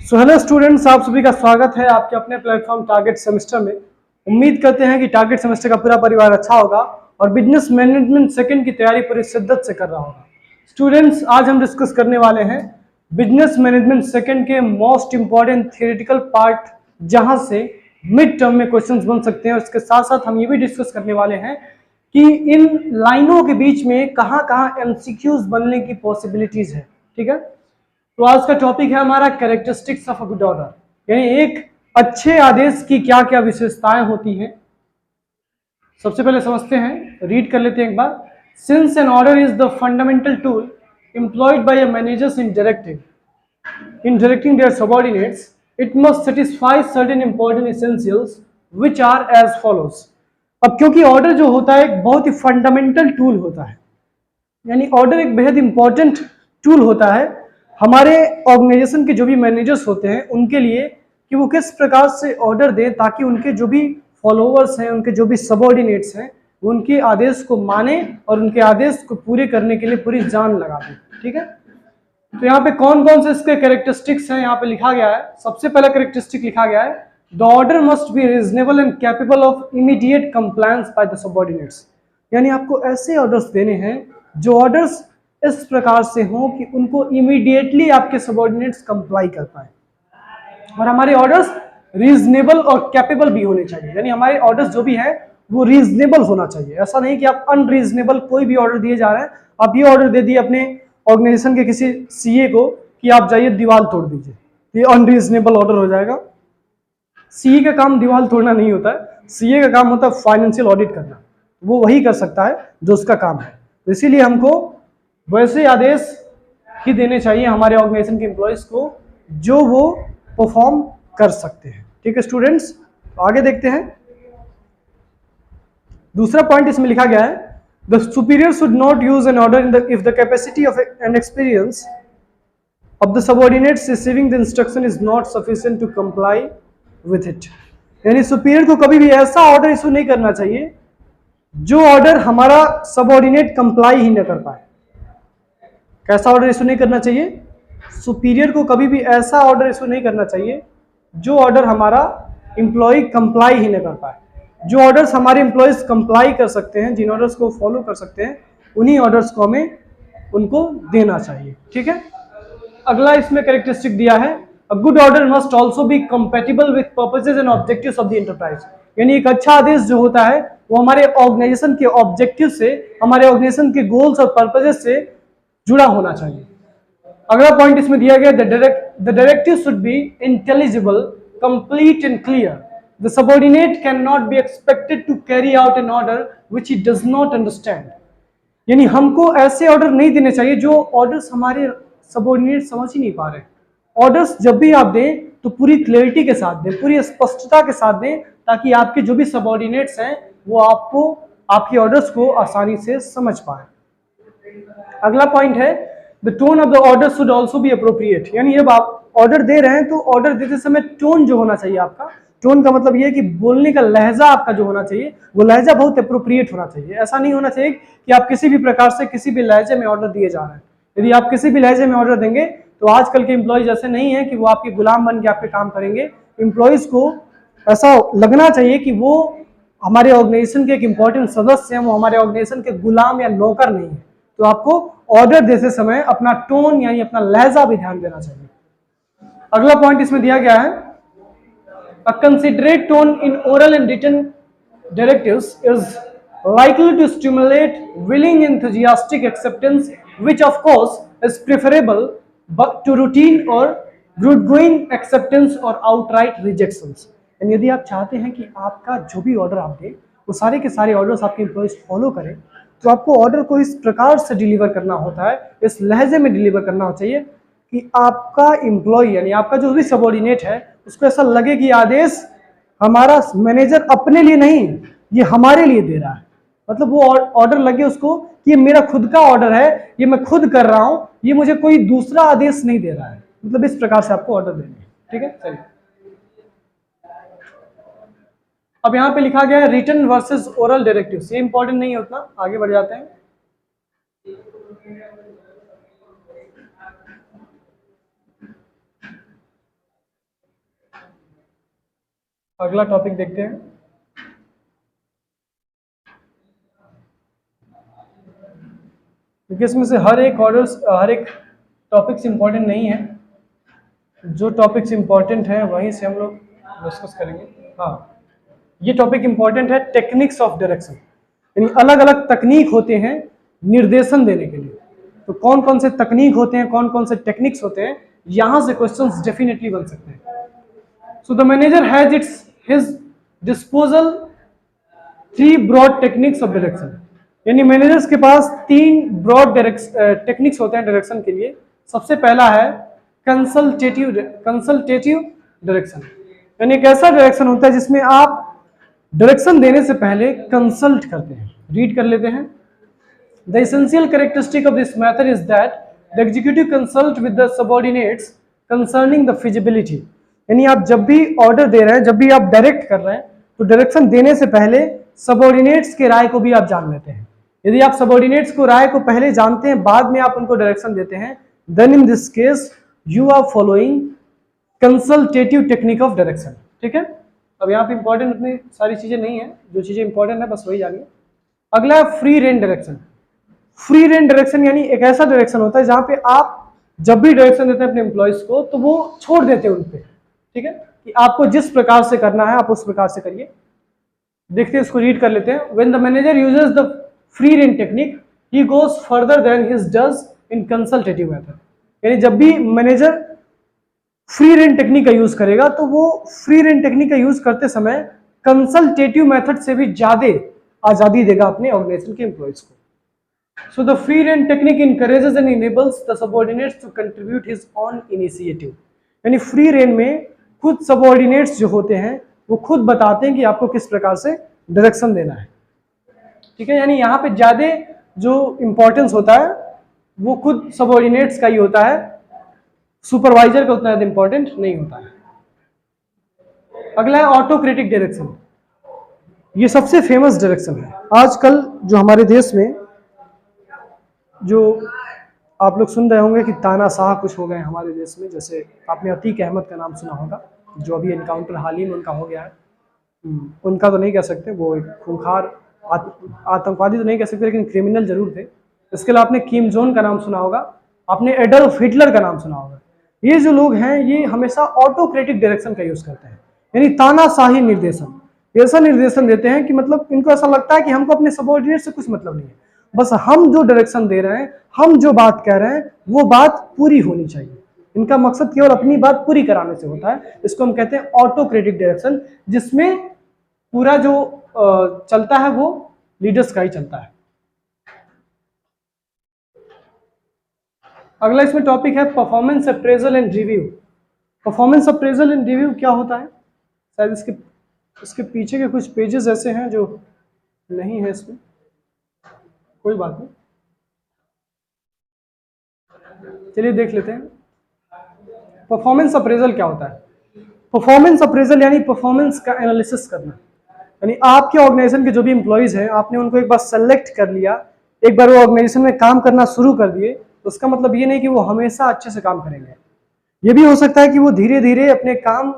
So hello students, आप सभी का स्वागत है आपके अपने प्लेटफॉर्म टारगेट सेमेस्टर में। उम्मीद करते हैं कि टारगेट सेमेस्टर का पूरा परिवार अच्छा होगा और बिजनेस मैनेजमेंट सेकंड की तैयारी पूरी शिद्दत से कर रहा होगा। स्टूडेंट्स, आज हम डिस्कस करने वाले हैं बिजनेस मैनेजमेंट सेकंड के मोस्ट इंपॉर्टेंट थियोरेटिकल पार्ट, जहां से मिड टर्म में क्वेश्चंस बन सकते हैं। और इसके साथ साथ हम ये भी डिस्कस करने वाले हैं कि इन लाइनों के बीच में कहाँ कहाँ एमसीक्यूज बनने की पॉसिबिलिटीज है। ठीक है, तो आज का टॉपिक है हमारा characteristics of a good order, यानी एक अच्छे आदेश की क्या क्या विशेषताएं होती हैं। सबसे पहले समझते हैं, रीड कर लेते हैं एक बार। Since an order is the fundamental tool employed by a managers in directing their subordinates, it must satisfy certain important essentials which are as follows। अब क्योंकि ऑर्डर जो होता है एक बहुत ही फंडामेंटल टूल होता है, यानी ऑर्डर एक बेहद इंपॉर्टेंट टूल होता है हमारे ऑर्गेनाइजेशन के जो भी मैनेजर्स होते हैं उनके लिए, कि वो किस प्रकार से ऑर्डर दें ताकि उनके जो भी फॉलोअर्स हैं, उनके जो भी सबऑर्डिनेट्स हैं, उनके आदेश को माने और उनके आदेश को पूरे करने के लिए पूरी जान लगा दें। ठीक है, तो यहाँ पे कौन कौन से इसके कैरेक्टरिस्टिक्स हैं यहाँ पे लिखा गया है। सबसे पहला कैरेक्टरिस्टिक लिखा गया है, the order must be reasonable and capable of immediate compliance by the subordinates. यानी आपको ऐसे ऑर्डर्स देने हैं जो ऑर्डर्स इस प्रकार से हों कि उनको इमीडिएटली आपके सबऑर्डिनेट्स कंप्लाई कर पाए, और हमारे ऑर्डर्स रीजनेबल और कैपेबल भी होने चाहिए। यानी हमारे ऑर्डर्स जो भी है वो रीजनेबल होना चाहिए। ऐसा नहीं कि आप अनरीजनेबल कोई भी ऑर्डर दिए जा रहे हैं। आप ये ऑर्डर दे दिए अपने ऑर्गेनाइजेशन के किसी सीए को कि आप जाइए दीवार तोड़ दीजिए, ये अनरीजनेबल ऑर्डर हो जाएगा। सीए का काम दीवार तोड़ना नहीं होता है, सीए का काम होता है फाइनेंशियल ऑडिट करना। वो वही कर सकता है जो उसका काम है। तो इसीलिए हमको वैसे आदेश ही देने चाहिए हमारे ऑर्गेनाइजेशन के एम्प्लॉयज को जो वो परफॉर्म कर सकते हैं। ठीक है स्टूडेंट्स, तो आगे देखते हैं। दूसरा पॉइंट इसमें लिखा गया है, the superior should not use N order if the capacity of and experience of the subordinates receiving the instruction is not sufficient to comply with it। यानी सुपीरियर को कभी भी ऐसा ऑर्डर इशू नहीं करना चाहिए जो ऑर्डर हमारा सबऑर्डिनेट कंप्लाई ही न कर पाए। कैसा ऑर्डर इशू नहीं करना चाहिए? सुपीरियर को कभी भी ऐसा ऑर्डर इशू नहीं करना चाहिए जो ऑर्डर हमारा एम्प्लॉय कंप्लाई ही न कर पाए। जो ऑर्डर्स हमारे एम्प्लॉयज कंप्लाई कर सकते हैं, जिन ऑर्डर्स को फॉलो कर सकते हैं, उन्हीं ऑर्डर्स को हमें उनको देना चाहिए। ठीक है, अगला इसमें कैरेक्टरिस्टिक दिया है, a good order must also be compatible with purposes and objectives of the enterprise. यानी एक अच्छा आदेश जो होता है वो हमारे ऑर्गेनाइजेशन के ऑब्जेक्टिव से, हमारे ऑर्गेनाइजेशन के गोल्स और पर्पसेस से जुड़ा होना चाहिए। अगला पॉइंट इसमें दिया गया, the directive should be intelligible, complete and clear. The subordinate can not be expected to carry out an order which he does not understand. यानी हमको ऐसे ऑर्डर नहीं देने चाहिए जो ऑर्डर्स हमारे सबऑर्डिनेट समझ ही नहीं पा रहे। ऑर्डर्स जब भी आप दें तो पूरी क्लैरिटी के साथ दें, पूरी स्पष्टता के साथ दें, ताकि आपके जो भी सबऑर्डिनेट्स हैं वो आपको, आपके ऑर्डर्स को आसानी से समझ पाए। अगला पॉइंट है, the tone of the order should also be appropriate. यानी जब आप ऑर्डर दे रहे हैं तो ऑर्डर देते समय टोन जो होना चाहिए आपका, टोन का मतलब यह है कि बोलने का लहजा आपका जो होना चाहिए वो लहजा बहुत अप्रोप्रिएट होना चाहिए। ऐसा नहीं होना चाहिए कि आप किसी भी प्रकार से किसी भी लहजे में ऑर्डर दिए जा रहे हैं। यदि आप किसी भी लहजे में ऑर्डर देंगे तो आजकल के एम्प्लॉयज ऐसे नहीं है कि वो आपके गुलाम बन के आपके काम करेंगे। एम्प्लॉयज को ऐसा लगना चाहिए कि वो हमारे ऑर्गेनाइजेशन के एक इंपॉर्टेंट सदस्य हैं, वो हमारे ऑर्गेनाइजेशन के गुलाम या नौकर नहीं है। तो आपको ऑर्डर देते समय अपना टोन यानी अपना लहजा भी ध्यान देना चाहिए। अगला पॉइंट इसमें दिया गया है, a considerate tone in oral and written directives is likely to stimulate willing enthusiastic acceptance, which of course is preferable but to routine or rude-going acceptance or outright rejections। यानी यदि आप चाहते हैं कि आपका जो भी ऑर्डर आप दें वो सारे के सारे ऑर्डर्स आपके एम्प्लॉयज फॉलो करें, तो आपको ऑर्डर को इस प्रकार से डिलीवर करना होता है, इस लहजे में डिलीवर करना चाहिए कि आपका एम्प्लॉय यानी आपका जो भी सबऑर्डिनेट है उसको ऐसा लगे कि आदेश हमारा मैनेजर अपने लिए नहीं, ये हमारे लिए दे रहा है। मतलब वो ऑर्डर लगे उसको कि ये मेरा खुद का ऑर्डर है, ये मैं खुद कर रहा हूं, ये मुझे कोई दूसरा आदेश नहीं दे रहा है। मतलब इस प्रकार से आपको ऑर्डर देने हैं। ठीक है, चलिए अब यहां पे लिखा गया है रिटन वर्सेस ओरल डायरेक्टिव्स। ये इंपॉर्टेंट नहीं है उतना, आगे बढ़ जाते हैं। अगला टॉपिक देखते हैं। क्योंकि इसमें से हर एक टॉपिक्स इंपॉर्टेंट नहीं है, जो टॉपिक्स इंपॉर्टेंट हैं वहीं से हम लोग डिस्कस करेंगे। हाँ, ये टॉपिक इंपॉर्टेंट है, टेक्निक्स ऑफ डायरेक्शन, यानी अलग अलग तकनीक होते हैं निर्देशन देने के लिए। तो कौन कौन से तकनीक होते हैं, कौन कौन से टेक्निक्स होते हैं, यहां से क्वेश्चंस डेफिनेटली बन सकते हैं। So the manager has his disposal 3 broad techniques of direction, यानी मैनेजर्स के पास 3 ब्रॉड टेक्निक्स होते हैं डायरेक्शन के लिए। सबसे पहला है कंसल्टेटिव डायरेक्शन, यानी एक ऐसा डायरेक्शन होता है जिसमें आप डायरेक्शन देने से पहले कंसल्ट करते हैं। रीड कर लेते हैं। The essential characteristic of this method is that the executive consult with the subordinates concerning the feasibility, यानी आप जब भी ऑर्डर दे रहे हैं, जब भी आप डायरेक्ट कर रहे हैं, तो डायरेक्शन देने से पहले सबऑर्डिनेट्स के राय को भी आप जान लेते हैं। यदि आप सबऑर्डिनेट्स को राय को पहले जानते हैं, बाद में आप उनको डायरेक्शन देते हैं, then in this case you are following consultative technique of direction. ठीक है, अब यहाँ पे इंपॉर्टेंट उतनी सारी चीजें नहीं है, जो चीजें इंपॉर्टेंट है बस वही जानिए। अगला है free range direction. Free range direction यानी एक ऐसा डायरेक्शन होता है जहां पे आप जब भी डायरेक्शन देते हैं अपने एम्प्लॉयज को, तो वो छोड़ देते हैं उनपे, ठीक है, कि आपको जिस प्रकार से करना है आप उस प्रकार से करिए। देखते हैं, इसको रीड कर लेते हैं। When the manager uses the free range technique he goes further than his does in consultative method, यानी जब भी मैनेजर फ्री रेंज टेक्निक का यूज करेगा तो वो फ्री रेंज टेक्निक का यूज करते समय कंसल्टेटिव मेथड से भी ज्यादा आजादी देगा अपने ऑर्गेनाइजेशन के एम्प्लॉयज को। So the free rein technique encourages and enables the subordinates to contribute his own initiative, यानी फ्री रेन में खुद सबऑर्डिनेट्स जो होते हैं वो खुद बताते हैं कि आपको किस प्रकार से डायरेक्शन देना है। ठीक है, यानी यहाँ पे ज्यादा जो इंपॉर्टेंस होता है वो खुद सबऑर्डिनेट्स का ही होता है, सुपरवाइजर का उतना ज्यादा इंपॉर्टेंट नहीं होता है। अगला है ऑटोक्रेटिक डायरेक्शन। ये सबसे फेमस डायरेक्शन है आजकल जो हमारे देश में, जो आप लोग सुन रहे होंगे कि तानाशाह कुछ हो गए हमारे देश में। जैसे आपने अतीक अहमद का नाम सुना होगा, जो अभी एनकाउंटर हाल ही में उनका हो गया है। उनका तो नहीं कह सकते, वो एक खूंखार आतंकवादी तो नहीं कह सकते, लेकिन क्रिमिनल जरूर थे। इसके अलावा आपने किम जोन का नाम सुना होगा, आपने एडल्फ हिटलर का नाम सुना होगा। ये जो लोग हैं ये हमेशा ऑटोक्रेटिक डायरेक्शन का यूज करते हैं, यानी तानाशाही निर्देशन। ऐसा निर्देशन देते हैं कि मतलब इनको ऐसा लगता है कि हमको अपने सबऑर्डिनेट से कुछ मतलब नहीं है, बस हम जो डायरेक्शन दे रहे हैं, हम जो बात कह रहे हैं वो बात पूरी होनी चाहिए। इनका मकसद केवल अपनी बात पूरी कराने से होता है। इसको हम कहते हैं ऑटोक्रेटिक डायरेक्शन, जिसमें पूरा जो चलता है वो लीडर्स का ही चलता है। अगला इसमें टॉपिक है performance appraisal and review. Performance appraisal and review क्या होता है? शायद इसके पीछे के कुछ पेजेस ऐसे हैं जो नहीं है इसमें, कोई बात नहीं, चलिए देख लेते हैं। परफॉर्मेंस अप्रेजल क्या होता है? परफॉर्मेंस अप्रेजल यानी परफॉर्मेंस का एनालिसिस करना, यानी आपके ऑर्गेनाइजेशन के जो भी एम्प्लॉयज हैं, आपने उनको एक बार सेलेक्ट कर लिया, एक बार वो ऑर्गेनाइजेशन में काम करना शुरू कर दिए, तो उसका मतलब ये नहीं कि वो हमेशा अच्छे से काम करेंगे। ये भी हो सकता है कि वो धीरे धीरे अपने काम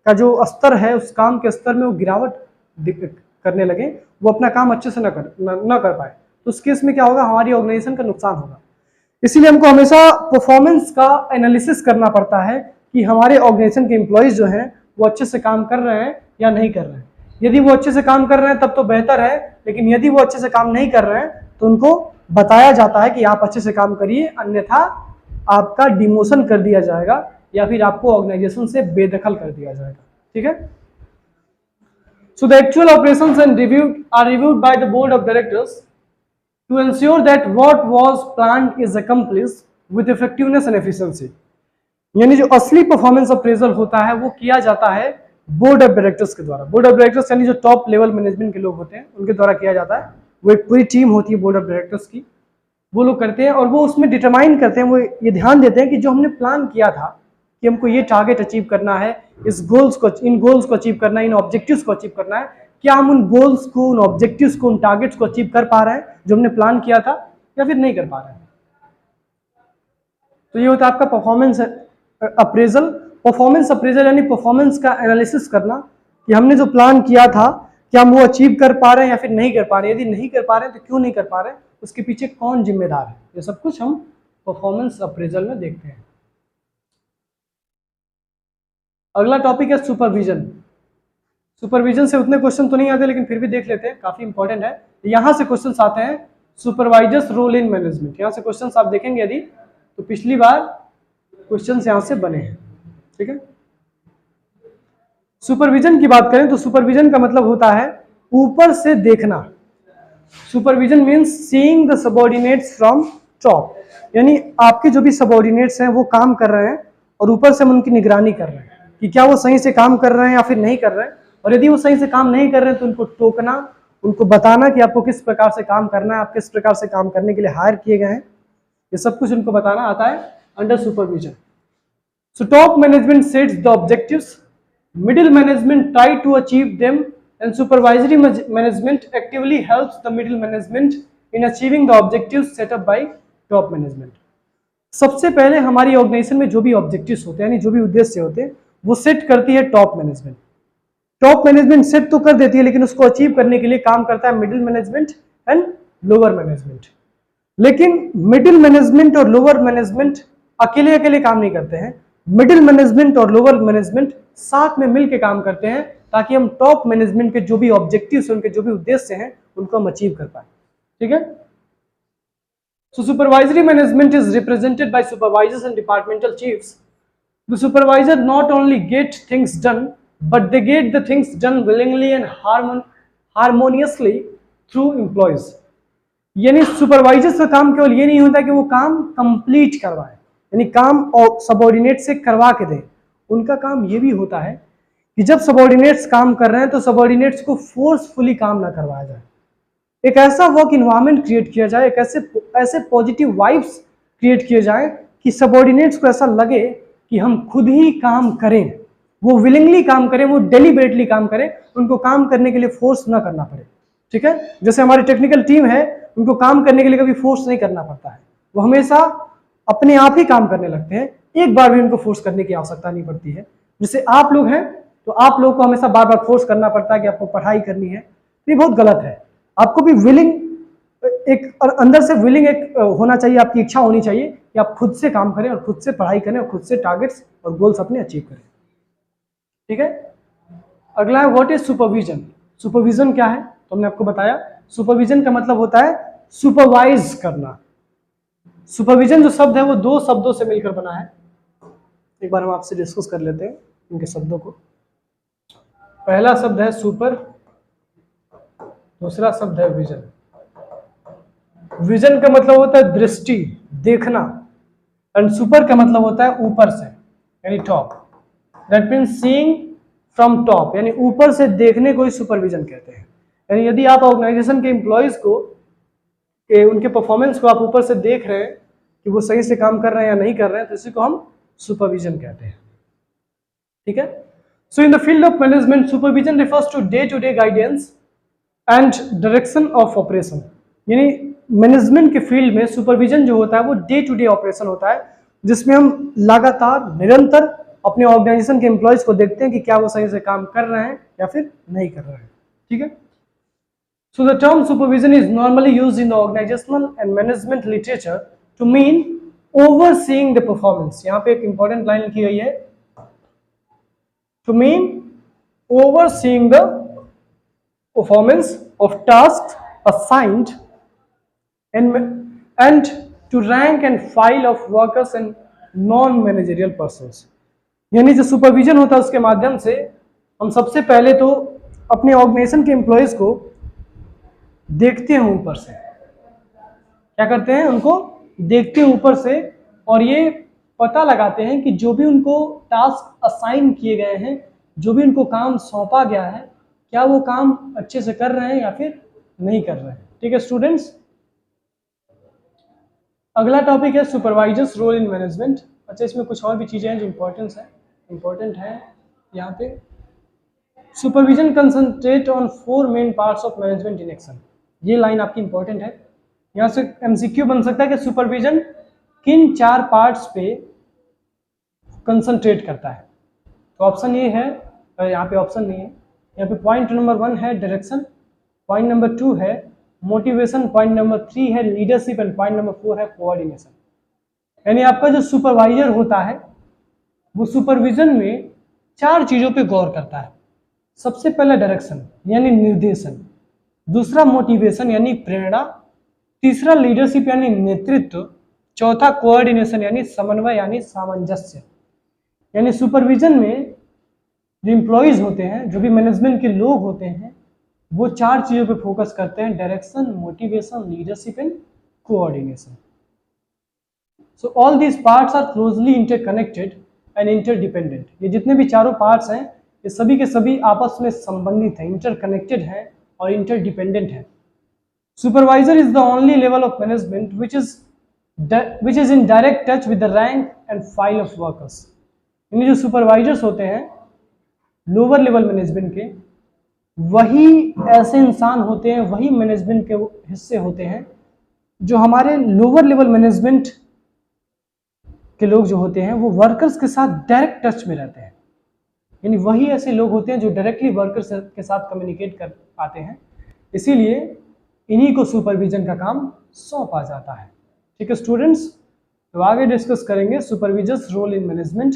का जो स्तर है, उस काम के स्तर में वो गिरावट करने लगे, वो अपना काम अच्छे से न कर पाए। तो उस केस में क्या होगा? हमारी ऑर्गेनाइजेशन का नुकसान होगा। इसीलिए हमको हमेशा परफॉर्मेंस का एनालिसिस करना पड़ता है कि हमारे ऑर्गेनाइजेशन के एम्प्लॉयज जो हैं वो अच्छे से काम कर रहे हैं या नहीं कर रहे हैं। यदि वो अच्छे से काम कर रहे हैं तब तो बेहतर है, लेकिन यदि वो अच्छे से काम नहीं कर रहे हैं तो उनको बताया जाता है कि आप अच्छे से काम करिए, अन्यथा आपका डिमोशन कर दिया जाएगा या फिर आपको ऑर्गेनाइजेशन से बेदखल कर दिया जाएगा। ठीक है, so the actual operations and reviewed by the board of directors to ensure that what was planned is accomplished with effectiveness and efficiency। यानी जो असली परफॉर्मेंस अप्रेजल होता है वो किया जाता है बोर्ड ऑफ डायरेक्टर्स के द्वारा। बोर्ड ऑफ डायरेक्टर्स यानी जो टॉप लेवल मैनेजमेंट के लोग होते हैं उनके द्वारा किया जाता है। वो एक पूरी टीम होती है बोर्ड ऑफ डायरेक्टर्स की, वो लोग करते हैं और वो उसमें डिटरमाइन करते हैं, वो ये ध्यान देते हैं कि जो हमने प्लान किया था कि हमको ये टारगेट अचीव करना है, इन गोल्स को अचीव करना है, इन ऑब्जेक्टिव्स को अचीव करना है, क्या हम उन गोल्स को, उन ऑब्जेक्टिव्स को, उन टारगेट्स को अचीव कर पा रहे हैं जो हमने प्लान किया था, या फिर नहीं कर पा रहे हैं। तो ये होता है आपका परफॉर्मेंस अप्रेजल। परफॉर्मेंस अप्रेजल यानी परफॉर्मेंस का एनालिसिस करना, कि हमने जो प्लान किया था क्या हम वो अचीव कर पा रहे हैं या फिर नहीं कर पा रहे हैं। यदि नहीं कर पा रहे हैं तो क्यों नहीं कर पा रहे हैं, उसके पीछे कौन जिम्मेदार है, ये सब कुछ हम परफॉर्मेंस अप्रेजल में देखते हैं। अगला टॉपिक है सुपरविजन। सुपरविजन से उतने क्वेश्चन तो नहीं आते लेकिन फिर भी देख लेते हैं, काफी इंपॉर्टेंट है। यहां से क्वेश्चंस आते हैं सुपरवाइजर्स रोल इन मैनेजमेंट। यहां से क्वेश्चंस आप देखेंगे यदि तो पिछली बार क्वेश्चंस यहां से बने हैं, ठीक है। सुपरविजन की बात करें तो सुपरविजन का मतलब होता है ऊपर से देखना। Supervision means seeing the subordinates from top, यानी आपके जो भी सबऑर्डिनेट्स हैं वो काम कर रहे हैं और ऊपर से हम उनकी निगरानी कर रहे हैं कि क्या वो सही से काम कर रहे हैं या फिर नहीं कर रहे हैं। और यदि वो सही से काम नहीं कर रहे हैं तो उनको टोकना, उनको बताना कि आपको किस प्रकार से काम करना है, आप किस प्रकार से काम करने के लिए हायर किए गए हैं, ये सब कुछ उनको बताना आता है under supervision. So top management sets the objectives, middle management try to achieve them, and supervisory management actively helps the middle management in achieving the objectives set up by top management। सबसे पहले हमारी organisation में जो भी objectives होते हैं यानी जो भी उद्देश्य होते हैं वो सेट करती है top management. Top management set तो कर देती है लेकिन उसको अचीव करने के लिए काम करता है middle management and lower management. लेकिन मिडिल मैनेजमेंट और लोअर मैनेजमेंट अकेले अकेले काम नहीं करते हैं, मिडिल मैनेजमेंट और लोअर मैनेजमेंट साथ में मिलकर काम करते हैं ताकि हम टॉप मैनेजमेंट के जो भी ऑब्जेक्टिव्स हैं, उनके जो भी उद्देश्य हैं उनको हम अचीव कर पाए, ठीक है। So supervisory management is represented by supervisors and departmental chiefs. The supervisor not only get things done but they get the things done willingly and harmoniously through employees. यानी सुपरवाइजर्स का काम केवल ये नहीं होता कि वो काम कंप्लीट करवाए, यानी काम और सबऑर्डिनेट से करवा के दें। उनका काम ये भी होता है कि जब सबऑर्डिनेट्स काम कर रहे हैं तो सबऑर्डिनेट्स को फोर्सफुली काम ना करवाया जाए, एक ऐसा वर्क इन्वायरमेंट क्रिएट किया जाए, एक ऐसे पॉजिटिव वाइब्स क्रिएट किए जाए कि सबऑर्डिनेट्स को ऐसा लगे कि हम खुद ही काम करें, वो विलिंगली काम करें, वो डेलिबरेटली काम करें, उनको काम करने के लिए फोर्स ना करना पड़े, ठीक है। जैसे हमारी टेक्निकल टीम है, उनको काम करने के लिए कभी फोर्स नहीं करना पड़ता है, वो हमेशा अपने आप ही काम करने लगते हैं, एक बार भी उनको फोर्स करने की आवश्यकता नहीं पड़ती है। जैसे आप लोग हैं तो आप लोग को हमेशा बार बार फोर्स करना पड़ता है कि आपको पढ़ाई करनी है, ये बहुत गलत है। आपको भी विलिंग एक और अंदर से विलिंग एक होना चाहिए, आपकी इच्छा होनी चाहिए कि आप खुद से काम करें और खुद से पढ़ाई करें और खुद से टारगेट्स और गोल्स अपने अचीव करें, ठीक है। अगला है व्हाट इज सुपरविजन। सुपरविजन क्या है तो हमने आपको बताया, सुपरविजन का मतलब होता है सुपरवाइज करना। सुपरविजन जो शब्द है वो दो शब्दों से मिलकर बना है, एक बार हम आपसे डिस्कस कर लेते हैं इनके शब्दों को। पहला शब्द है सुपर, दूसरा शब्द है विजन। विजन का मतलब होता है दृष्टि, देखना, एंड सुपर का मतलब होता है ऊपर से यानी top. That means seeing from top, यानी ऊपर से देखने को ही सुपरविजन कहते हैं। यानी यदि आप ऑर्गेनाइजेशन के एम्प्लॉयज को उनके परफॉर्मेंस को आप ऊपर से देख रहे हैं कि वो सही से काम कर रहे हैं या नहीं कर रहे हैं तो इसी को हम सुपरविजन कहते हैं, ठीक है। So in the field of management supervision refers to the guidance and direction of operation. यानी मैनेजमेंट के फील्ड में सुपरविजन जो होता है वो डे टू डे ऑपरेशन होता है, जिसमें हम लगातार निरंतर अपने ऑर्गेनाइजेशन के एम्प्लॉयज को देखते हैं कि क्या वो सही से काम कर रहे हैं या फिर नहीं कर रहे हैं, ठीक है। So the term supervision is normally used in the organizational and management literature to mean overseeing the performance। यहाँ पे एक important line लिखी गई है, to mean overseeing the performance of tasks assigned and to rank and file of workers and non-managerial persons। यानी जो supervision होता है उसके माध्यम से हम सबसे पहले तो अपने ऑर्गेनाइजेशन के एम्प्लॉयज को देखते हैं ऊपर से, क्या करते हैं उनको देखते हैं ऊपर से और ये पता लगाते हैं कि जो भी उनको टास्क असाइन किए गए हैं, जो भी उनको काम सौंपा गया है, क्या वो काम अच्छे से कर रहे हैं या फिर नहीं कर रहे हैं, ठीक है स्टूडेंट्स। अगला टॉपिक है सुपरवाइजर्स रोल इन मैनेजमेंट। अच्छा, इसमें कुछ और भी चीजें हैं जो इंपॉर्टेंट है यहाँ पे। Supervision concentrate on 4 main parts of management in action. ये लाइन आपकी इंपॉर्टेंट है, यहाँ से एमसीक्यू बन सकता है कि सुपरविजन किन 4 पार्ट्स पे कंसंट्रेट करता है। तो ऑप्शन ये है, यहाँ पे ऑप्शन नहीं है, यहाँ पे पॉइंट नंबर 1 है डायरेक्शन, पॉइंट नंबर 2 है मोटिवेशन, पॉइंट नंबर 3 है लीडरशिप एंड पॉइंट नंबर 4 है कोऑर्डिनेशन। यानी आपका जो सुपरवाइजर होता है वो सुपरविजन में 4 चीज़ों पे गौर करता है। सबसे पहला डायरेक्शन यानी निर्देशन, दूसरा मोटिवेशन यानी प्रेरणा, तीसरा लीडरशिप यानी नेतृत्व, चौथा कोऑर्डिनेशन यानी समन्वय यानी सामंजस्य। यानी सुपरविजन में जो एम्प्लॉयज होते हैं, जो भी मैनेजमेंट के लोग होते हैं, वो 4 चीज़ों पे फोकस करते हैं, direction, motivation, leadership and coordination. So all these parts are closely interconnected and interdependent. ये जितने भी चारों पार्ट्स हैं ये सभी के सभी आपस में संबंधित हैं, इंटरकनेक्टेड हैं और इंटरडिपेंडेंट हैं। Supervisor is the only level of management which is in direct touch with the rank and file of workers। यानी जो सुपरवाइजर्स होते हैं लोअर लेवल मैनेजमेंट के, वही ऐसे इंसान होते हैं, वही मैनेजमेंट के हिस्से होते हैं जो हमारे लोअर लेवल मैनेजमेंट के लोग जो होते हैं वो वर्कर्स के साथ डायरेक्ट टच में रहते हैं। यानी वही ऐसे लोग होते हैं जो डायरेक्टली वर्कर्स के साथ कम्युनिकेट कर पाते हैं, इसीलिए इन्हीं को सुपरविजन का काम सौंपा जाता है। ठीक है स्टूडेंट्स, तो आगे डिस्कस करेंगे supervisor's role in management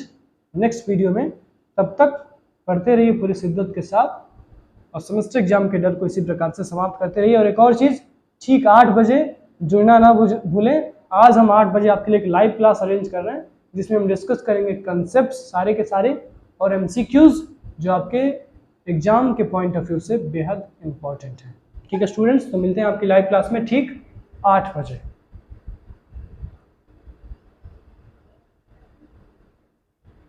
next video में। तब तक पढ़ते रहिए पूरी शिद्दत के साथ और सेमेस्टर एग्जाम के डर को इसी प्रकार से समाप्त करते रहिए। और एक और चीज़, ठीक 8 बजे जुड़ना ना भूलें। आज हम 8 बजे आपके लिए एक लाइव क्लास अरेंज कर रहे हैं जिसमें हम डिस्कस करेंगे कंसेप्ट सारे के सारे और एमसीक्यूज जो आपके एग्जाम के पॉइंट ऑफ व्यू से बेहद इंपॉर्टेंट है। ठीक है स्टूडेंट्स, तो मिलते हैं आपकी लाइव क्लास में ठीक 8 बजे।